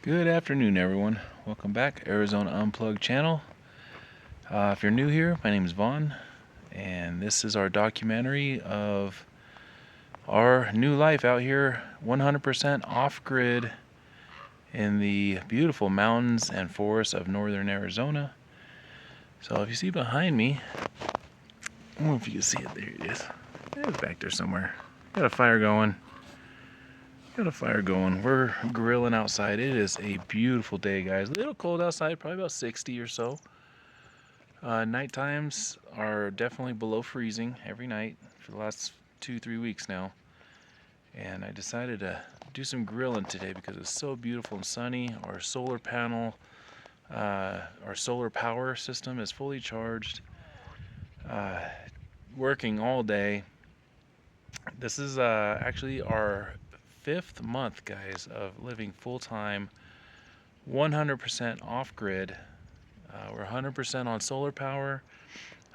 Good afternoon, everyone. Welcome back, Arizona Unplugged channel. If you're new here, my name is Vaughn, and this is our documentary of our new life out here, 100% off-grid in the beautiful mountains and forests of northern Arizona. So if you see behind me, I don't know if you can see it. There it is. It's back there somewhere. Got a fire going. We're grilling outside. It is a beautiful day, guys. A little cold outside, probably about 60 or so. Night times are definitely below freezing every night for the last 2-3 weeks now. And I decided to do some grilling today because it's so beautiful and sunny. Our solar panel, our solar power system is fully charged, working all day. This is actually our 5th month, guys, of living full-time 100% off-grid. We're 100% on solar power,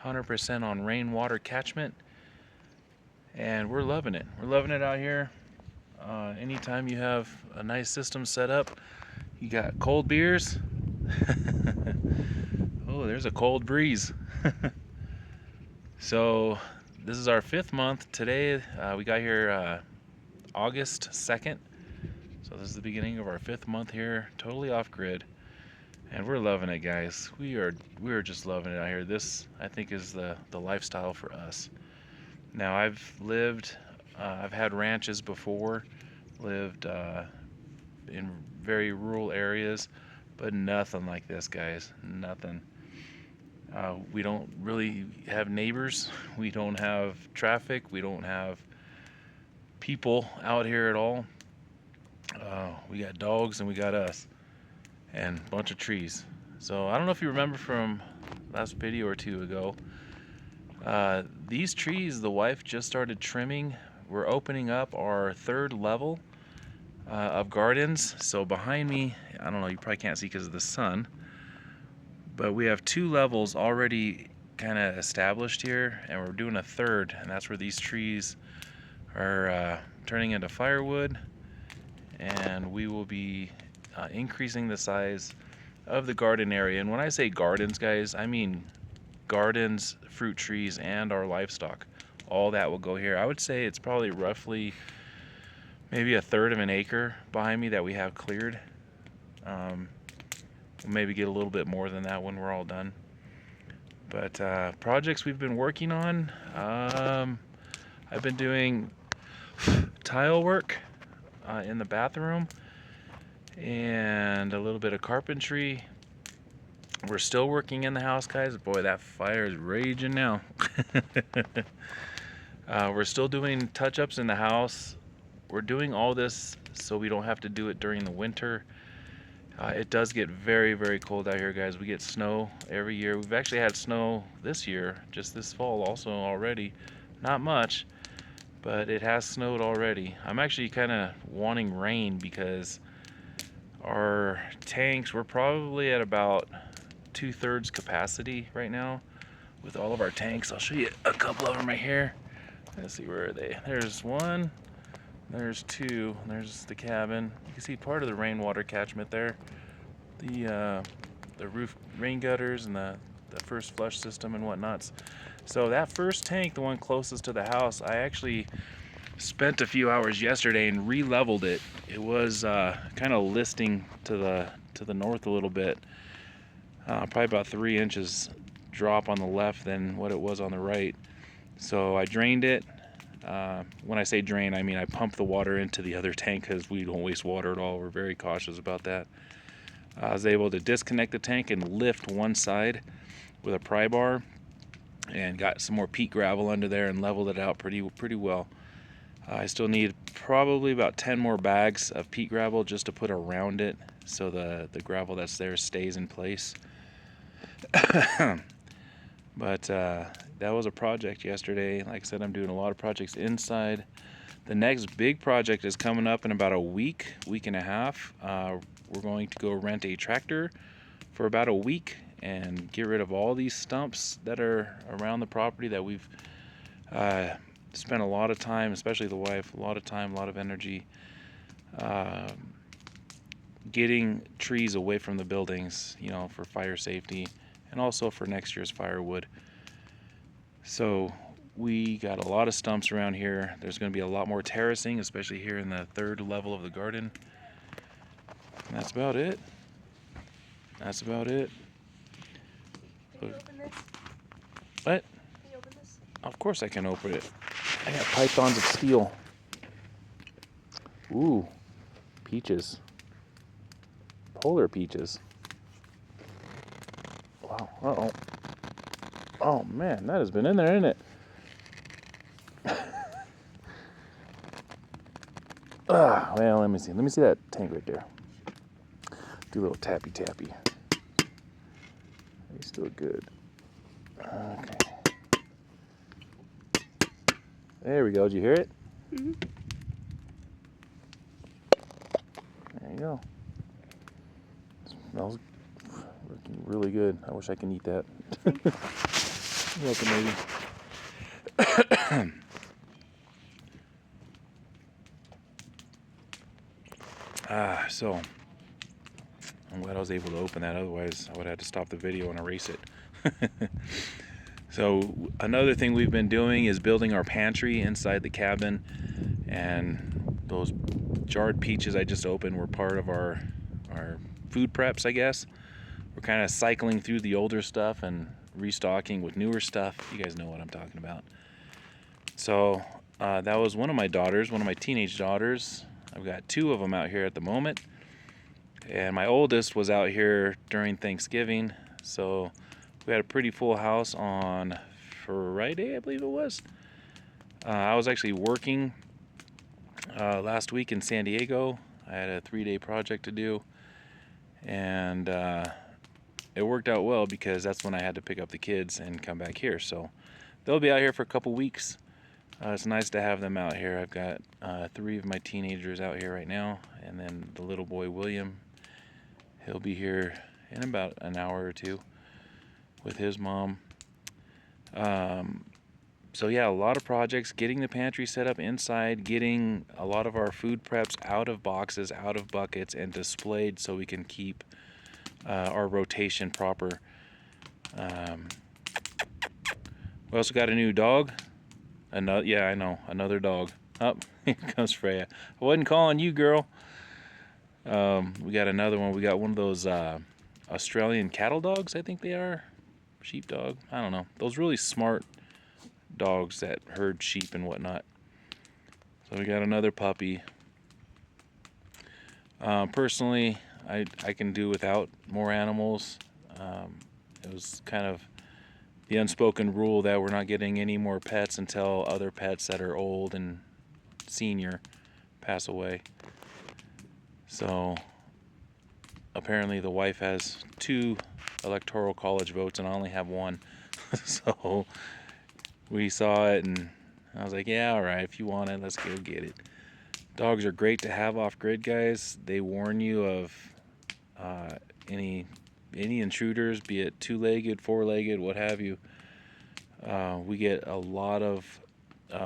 100% on rainwater catchment, and we're loving it. We're loving it out here. Anytime you have a nice system set up, you got cold beers. Oh, there's a cold breeze. So this is our 5th month. Today we got here August 2nd. So this is the beginning of our 5th month here, totally off-grid. And we're loving it, guys. We are just loving it out here. This, I think, is the lifestyle for us. Now, I've had ranches before, lived in very rural areas, but nothing like this, guys. Nothing. We don't really have neighbors. We don't have traffic. We don't have people out here at all. We got dogs and we got us, and a bunch of trees. So I don't know if you remember from last video or two ago, these trees the wife just started trimming. We're opening up our 3rd level of gardens. So behind me, I don't know, you probably can't see because of the sun, but we have 2 levels already kind of established here, and we're doing a 3rd, and that's where these trees are turning into firewood, and we will be increasing the size of the garden area. And when I say gardens, guys, I mean gardens, fruit trees, and our livestock. All that will go here. I would say it's probably roughly maybe a 1/3 of an acre behind me that we have cleared. We'll maybe get a little bit more than that when we're all done. But projects we've been working on, I've been doing tile work in the bathroom and a little bit of carpentry. We're still working in the house, guys. Boy, that fire is raging now. We're still doing touch-ups in the house. We're doing all this so we don't have to do it during the winter. It does get very, very cold out here, guys. We get snow every year. We've actually had snow this year, just this fall also already. Not much, but it has snowed already. I'm actually kind of wanting rain because our tanks, we're probably at about 2/3 capacity right now with all of our tanks. I'll show you a couple of them right here. Let's see, where are they? There's one, there's two, there's the cabin. You can see part of the rainwater catchment there. The roof rain gutters and the first flush system and whatnots. So that first tank, the one closest to the house, I actually spent a few hours yesterday and re-leveled it. It was kind of listing to the north a little bit, probably about 3 inches drop on the left than what it was on the right. So I drained it. When I say drain, I mean I pump the water into the other tank because we don't waste water at all. We're very cautious about that. I was able to disconnect the tank and lift one side with a pry bar and got some more peat gravel under there and leveled it out pretty well. I still need probably about 10 more bags of peat gravel just to put around it so the gravel that's there stays in place. But that was a project yesterday. Like I said, I'm doing a lot of projects inside. The next big project is coming up in about a week and a half. We're going to go rent a tractor for about a week and get rid of all these stumps that are around the property that we've spent a lot of time, especially the wife, a lot of time, a lot of energy getting trees away from the buildings, you know, for fire safety and also for next year's firewood. So we got a lot of stumps around here. There's going to be a lot more terracing, especially here in the third level of the garden. And that's about it. That's about it. Can you open this? What? Can you open this? Of course I can open it. I got pythons of steel. Ooh, peaches. Polar peaches. Wow. Uh-oh. Oh man, that has been in there, isn't it? Well, let me see. Let me see that tank right there. Do a little tappy tappy. He's still good. Okay. There we go. Did you hear it? Mm-hmm. There you go. It smells working really good. I wish I could eat that. Welcome, maybe. So I'm glad I was able to open that. Otherwise, I would have had to stop the video and erase it. So another thing we've been doing is building our pantry inside the cabin, and those jarred peaches I just opened were part of our food preps, I guess. We're kind of cycling through the older stuff and restocking with newer stuff. You guys know what I'm talking about. So that was one of my daughters, one of my teenage daughters. I've got two of them out here at the moment, and my oldest was out here during Thanksgiving. So we had a pretty full house on Friday, I believe it was. I was actually working last week in San Diego. I had a 3-day project to do, and it worked out well because that's when I had to pick up the kids and come back here. So they'll be out here for a couple weeks. It's nice to have them out here. I've got 3 of my teenagers out here right now, and then the little boy William, he'll be here in about an hour or two with his mom. So yeah, a lot of projects, getting the pantry set up inside, getting a lot of our food preps out of boxes, out of buckets, and displayed so we can keep our rotation proper. We also got a new dog. Yeah, I know, another dog. Oh, here comes Freya. I wasn't calling you, girl. We got another one. We got one of those Australian cattle dogs, I think they are. Sheepdog, I don't know. Those really smart dogs that herd sheep and whatnot. So we got another puppy. Personally, I can do without more animals. It was kind of the unspoken rule that we're not getting any more pets until other pets that are old and senior pass away. So apparently the wife has 2 electoral college votes and I only have 1. So we saw it and I was like, yeah, all right, if you want it, let's go get it. Dogs are great to have off grid, guys. They warn you of any intruders, be it 2-legged, 4-legged, what have you. We get a lot of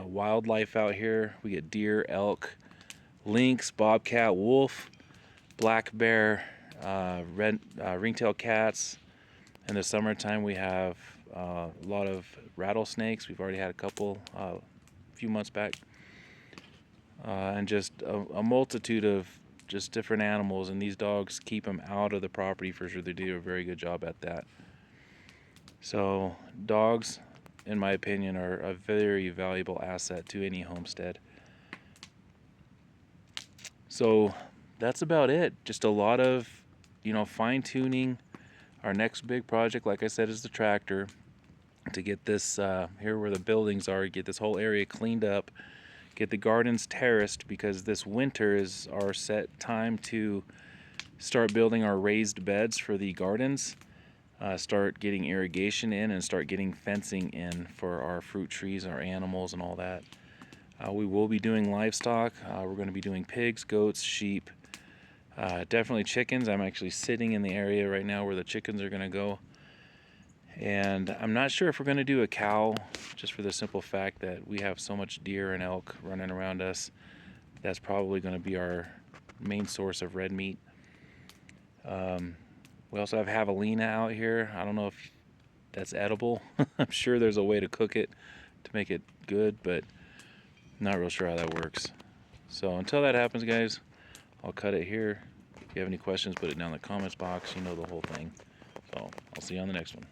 wildlife out here. We get deer, elk, lynx, bobcat, wolf, black bear, ringtail cats. In the summertime, we have a lot of rattlesnakes. We've already had a couple a few months back. And just a multitude of just different animals, and these dogs keep them out of the property for sure. They do a very good job at that. So dogs, in my opinion, are a very valuable asset to any homestead. So that's about it. Just a lot of, fine-tuning. Our next big project, like I said, is the tractor to get this here where the buildings are, get this whole area cleaned up, get the gardens terraced, because this winter is our set time to start building our raised beds for the gardens, start getting irrigation in, and start getting fencing in for our fruit trees, our animals, and all that. We will be doing livestock. We're going to be doing pigs, goats, sheep, definitely chickens. I'm actually sitting in the area right now where the chickens are going to go. And I'm not sure if we're going to do a cow, just for the simple fact that we have so much deer and elk running around us. That's probably going to be our main source of red meat. We also have javelina out here. I don't know if that's edible. I'm sure there's a way to cook it to make it good, but not real sure how that works. So until that happens, guys, I'll cut it here. If you have any questions, put it down in the comments box. You know the whole thing. So I'll see you on the next one.